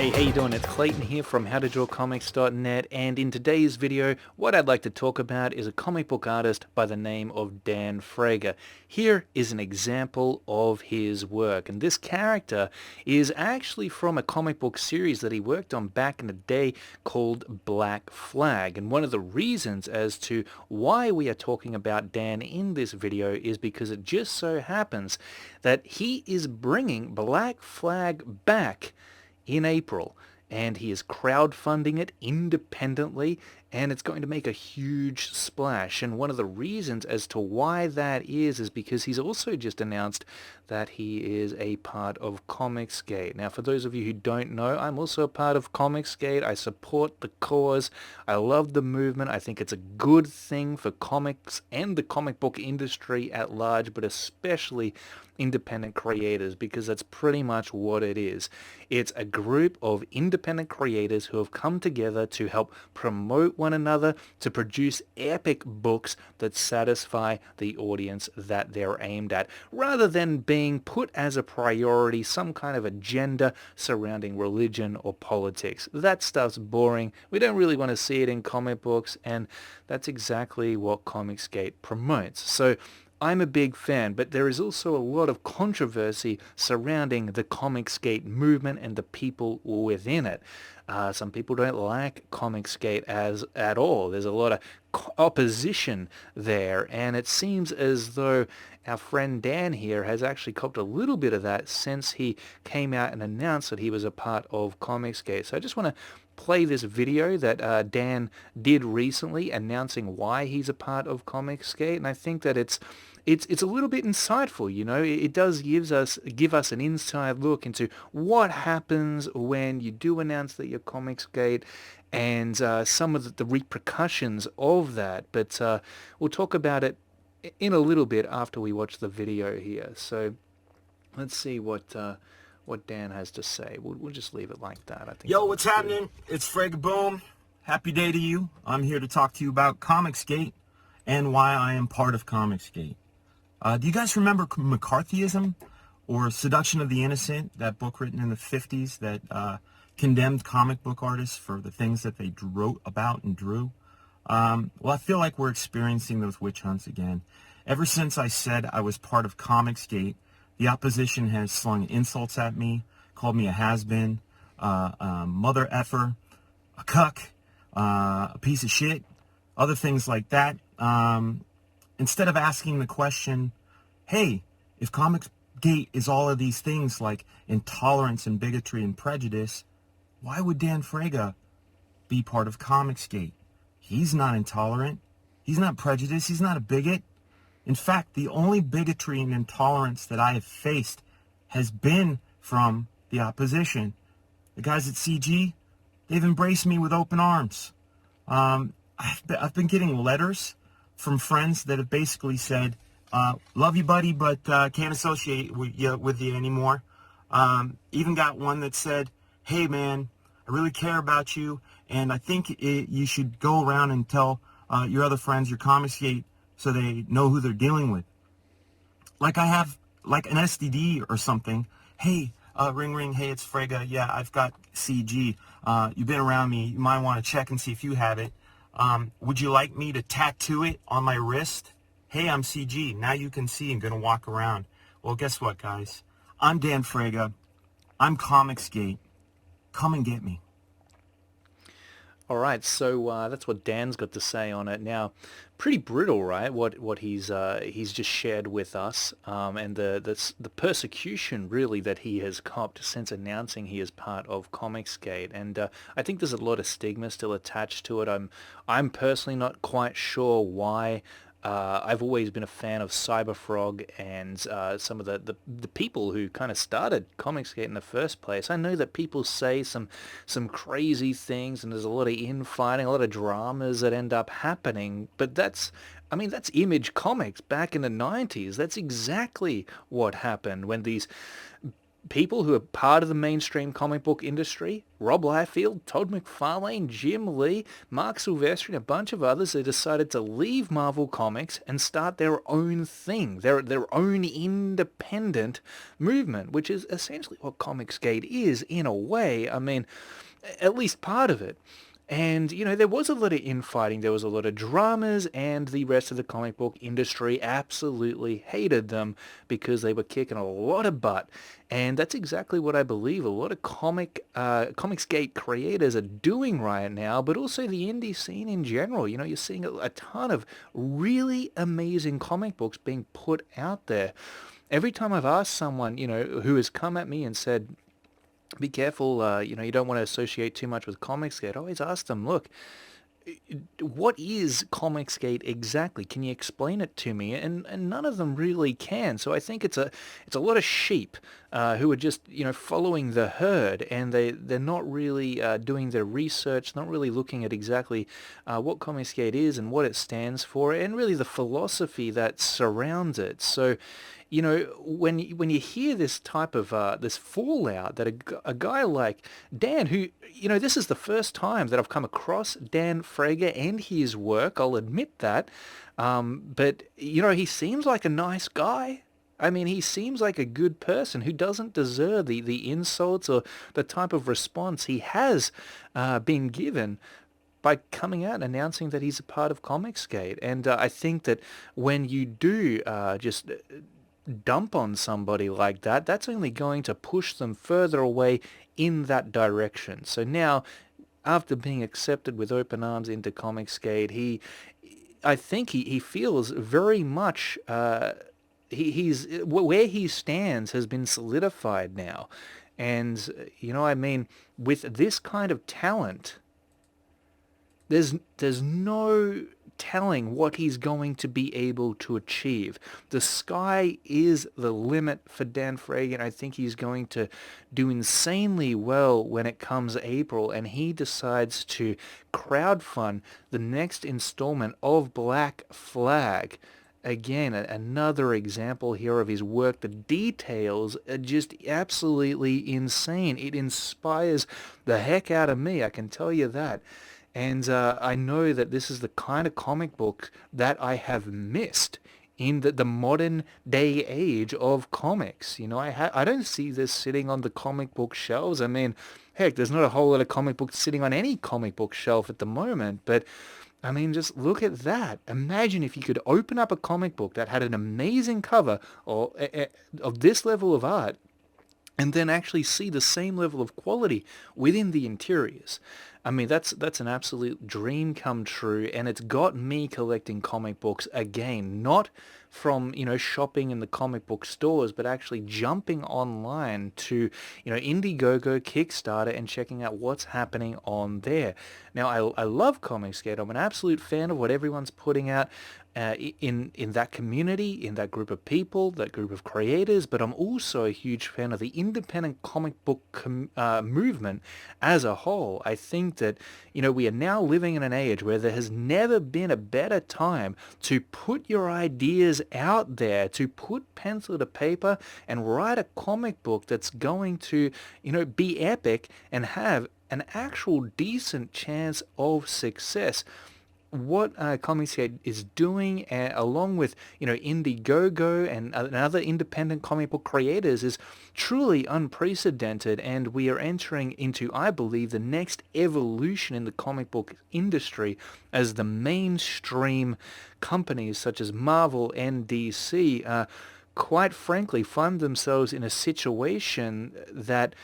Hey, how you doing? It's Clayton here from howtodrawcomics.net, and in today's video, what I'd like to talk about is a comic book artist by the name of Dan Fraga. Here is an example of his work, and this character is actually from a comic book series that he worked on back in the day called Black Flag, and one of the reasons as to why we are talking about Dan in this video is because it just so happens that he is bringing Black Flag back in April, and he is crowdfunding it independently, and it's going to make a huge splash. And one of the reasons as to why that is because he's also just announced that he is a part of Comicsgate. Now, for those of you who don't know, I'm also a part of Comicsgate. I support the cause. I love the movement. I think it's a good thing for comics and the comic book industry at large, but especially independent creators, because that's pretty much what it is. It's a group of independent creators who have come together to help promote one another, to produce epic books that satisfy the audience that they're aimed at, rather than being put as a priority some kind of agenda surrounding religion or politics. That stuff's boring. We don't really want to see it in comic books, and that's exactly what Comicsgate promotes. So I'm a big fan, but there is also a lot of controversy surrounding the Comicsgate movement and the people within it. Some people don't like Comicsgate at all. There's a lot of opposition there, and it seems as though our friend Dan here has actually copped a little bit of that since he came out and announced that he was a part of Comicsgate. So I just want to play this video that Dan did recently announcing why he's a part of Comicsgate, and I think that it's a little bit insightful. You know, it does give us an inside look into what happens when you do announce that you're Comicsgate, and some of the repercussions of that. But we'll talk about it in a little bit after we watch the video here. So let's see what Dan has to say. We'll just leave it like that. I think. Yo, what's happening? It's Fragaboom. Happy day to you. I'm here to talk to you about Comicsgate and why I am part of Comicsgate. Do you guys remember McCarthyism or Seduction of the Innocent, that book written in the 50s that condemned comic book artists for the things that they wrote about and drew? Well, I feel like we're experiencing those witch hunts again. Ever since I said I was part of Comicsgate, the opposition has slung insults at me, called me a has-been, mother effer, a cuck, a piece of shit, other things like that. Instead of asking the question, hey, if Comicsgate is all of these things like intolerance and bigotry and prejudice, why would Dan Fraga be part of Comicsgate? He's not intolerant. He's not prejudiced. He's not a bigot. In fact, the only bigotry and intolerance that I have faced has been from the opposition. The guys at CG, they've embraced me with open arms. I've been getting letters from friends that have basically said, love you, buddy, but can't associate with you anymore. Even got one that said, hey, man, I really care about you, and I think you should go around and tell your other friends, your Comicsgate, so they know who they're dealing with. Like I have, like an STD or something. Hey, ring, ring, hey, it's Fraga. Yeah, I've got CG. You've been around me. You might want to check and see if you have it. Would you like me to tattoo it on my wrist? Hey, I'm CG. Now you can see I'm going to walk around. Well, guess what, guys? I'm Dan Fraga. I'm Comicsgate. Come and get me. All right, so that's what Dan's got to say on it. Now, pretty brutal, right? What he's just shared with us, and the persecution really that he has copped since announcing he is part of Comicsgate, and I think there's a lot of stigma still attached to it. I'm personally not quite sure why. I've always been a fan of Cyberfrog and some of the people who kind of started Comicsgate in the first place. I know that people say some crazy things, and there's a lot of infighting, a lot of dramas that end up happening, but that's Image Comics back in the 90s. That's exactly what happened when these people who are part of the mainstream comic book industry, Rob Liefeld, Todd McFarlane, Jim Lee, Mark Silvestri, and a bunch of others, they decided to leave Marvel Comics and start their own thing, their own independent movement, which is essentially what Comicsgate is in a way. I mean, at least part of it. And, there was a lot of infighting, there was a lot of dramas, and the rest of the comic book industry absolutely hated them because they were kicking a lot of butt. And that's exactly what I believe a lot of Comicsgate creators are doing right now, but also the indie scene in general. You're seeing a ton of really amazing comic books being put out there. Every time I've asked someone, who has come at me and said, be careful, you don't want to associate too much with Comicsgate. I always ask them, look, what is Comicsgate exactly? Can you explain it to me? And none of them really can. So I think it's a lot of sheep who are just following the herd, and they're not really doing their research, not really looking at exactly what Comicsgate is and what it stands for, and really the philosophy that surrounds it. So when you hear this type of this fallout, that a guy like Dan, who this is the first time that I've come across Dan Fraga and his work, I'll admit that, but he seems like a nice guy. I mean, he seems like a good person who doesn't deserve the insults or the type of response he has been given by coming out and announcing that he's a part of Comicsgate. And I think that when you do just dump on somebody like that, that's only going to push them further away in that direction. So now, after being accepted with open arms into Comicsgate, I think he feels very much, he's where he stands has been solidified now. And, I mean, with this kind of talent, there's no telling what he's going to be able to achieve. The sky is the limit for Dan Fraga, and I think he's going to do insanely well when it comes April and he decides to crowdfund the next installment of Black Flag. Again, another example here of his work. The details are just absolutely insane. It inspires the heck out of me, I can tell you that. And I know that this is the kind of comic book that I have missed in the modern day age of comics. I don't see this sitting on the comic book shelves. I mean, heck, there's not a whole lot of comic books sitting on any comic book shelf at the moment. But, I mean, just look at that. Imagine if you could open up a comic book that had an amazing cover of this level of art, and then actually see the same level of quality within the interiors. I mean, that's an absolute dream come true, and it's got me collecting comic books again, not from, shopping in the comic book stores, but actually jumping online to, Indiegogo, Kickstarter, and checking out what's happening on there. Now, I love Comicsgate. I'm an absolute fan of what everyone's putting out in that community, in that group of people, that group of creators, but I'm also a huge fan of the independent comic book movement as a whole. I think that, we are now living in an age where there has never been a better time to put your ideas out there, to put pencil to paper and write a comic book that's going to, be epic and have an actual decent chance of success. What Comicsgate is doing, along with Indiegogo and other independent comic book creators, is truly unprecedented, and we are entering into, I believe, the next evolution in the comic book industry as the mainstream companies such as Marvel and DC, quite frankly, find themselves in a situation that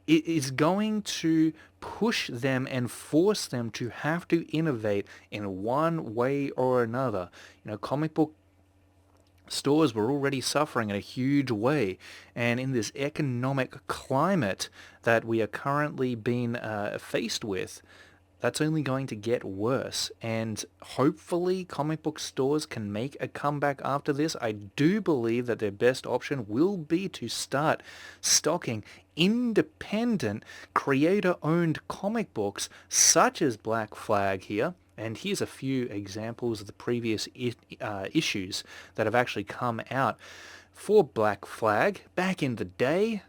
it is going to push them and force them to have to innovate in one way or another. Comic book stores were already suffering in a huge way, and in this economic climate that we are currently being faced with, that's only going to get worse. And hopefully comic book stores can make a comeback after this. I do believe that their best option will be to start stocking independent creator-owned comic books such as Black Flag here, And here's a few examples of the previous issues that have actually come out for Black Flag back in the day.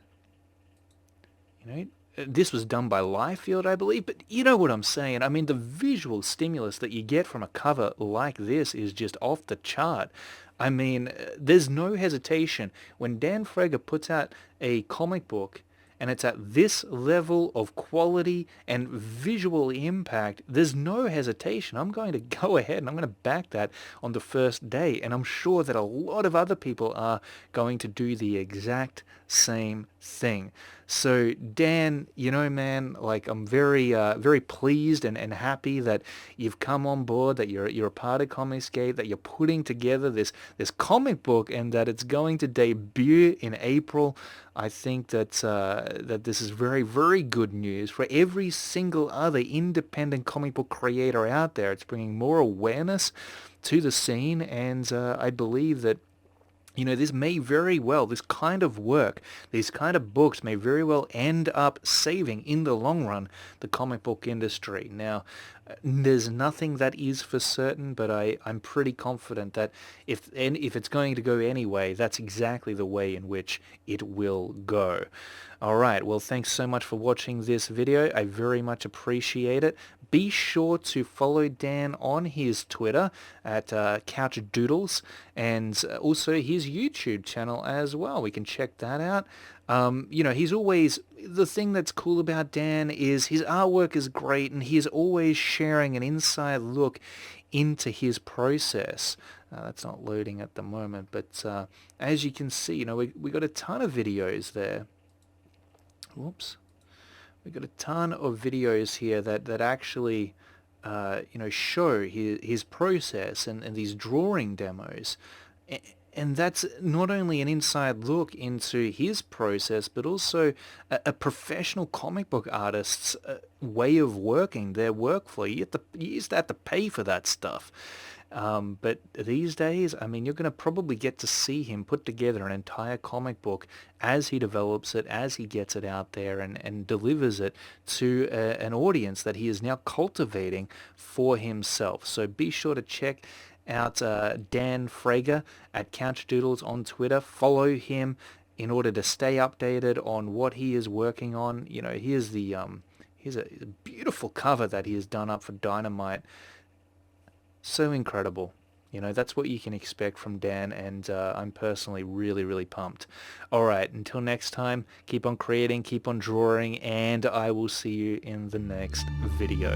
You know, this was done by Liefeld, I believe, but you know what I'm saying. I mean, the visual stimulus that you get from a cover like this is just off the chart. I mean, there's no hesitation. When Dan Fraga puts out a comic book and it's at this level of quality and visual impact, there's no hesitation. I'm going to go ahead and I'm going to back that on the first day. And I'm sure that a lot of other people are going to do the exact same thing. So Dan, you know, man, like I'm very pleased and happy that you've come on board, that you're a part of Comicsgate, that you're putting together this comic book, and that it's going to debut in April. I think that that this is very good news for every single other independent comic book creator out there. It's bringing more awareness to the scene, and I believe that, you know, this may very well, this kind of work, these kind of books may very well end up saving, in the long run, the comic book industry. Now, there's nothing that is for certain, but I'm pretty confident that if it's going to go anyway, that's exactly the way in which it will go. All right, well, thanks so much for watching this video. I very much appreciate it. Be sure to follow Dan on his Twitter at Couch Doodles, and also his YouTube channel as well. We can check that out. You know, he's always, the thing that's cool about Dan is his artwork is great, and he's always sharing an inside look into his process. That's not loading at the moment, but as you can see, you know, we got a ton of videos there. Whoops. We've got a ton of videos here that actually, you know, show his process and these drawing demos. And that's not only an inside look into his process, but also a professional comic book artist's way of working, their workflow. You used to have to pay for that stuff. But these days, I mean, you're going to probably get to see him put together an entire comic book as he develops it, as he gets it out there and delivers it to an audience that he is now cultivating for himself. So be sure to check out Dan Fraga at Couch Doodles on Twitter. Follow him in order to stay updated on what he is working on. You know, here's a beautiful cover that he has done up for Dynamite. So incredible. You know, that's what you can expect from Dan, and I'm personally really pumped. All right, until next time, keep on creating, keep on drawing, and I will see you in the next video.